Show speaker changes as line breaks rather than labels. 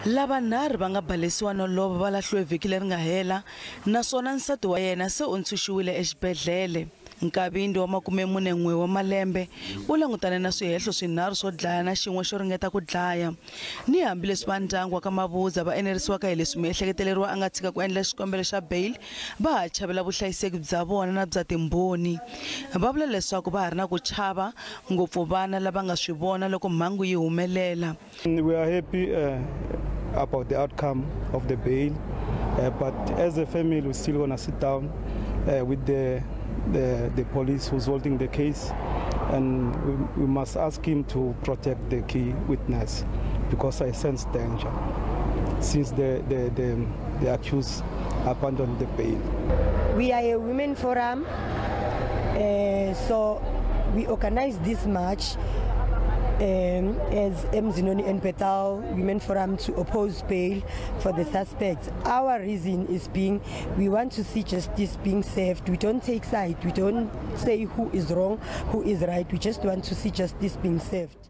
Lava nharhu va nga balesiwa no lova va lahliwe vhiki leri nga hela naswona nsati wa yena se u ntshunxiwile exibedhlele. Nkabinde wa 41 wa malembe u langutane na swihehlo swinharhu swo dlaya na xin'we xo ringeta ku dlaya. Ni hambileswi va ndyangu wa ka Mavundza va enerisiwaka hi leswi miehleketeleriwa a nga tshika ku endla xikombelo xa beyili, va ha chavela vuhlayiseki bya vona na bya timbhoni. Va vula leswaku va ha ri na ku chava ngopfu vana lava nga swi vona loko mhangu yi humelela.
We are happy about the outcome of the bail, but as a family we still want to sit down with the police who's holding the case, and we must ask him to protect the key witness because I sense danger since the accused abandoned the bail.
We are a women forum, so we organized this march as Mthunzi and Bethal Women Forum to oppose bail for the suspects. Our reason is we want to see justice being served. We don't take sides. We don't say who is wrong, who is right. We just want to see justice being served.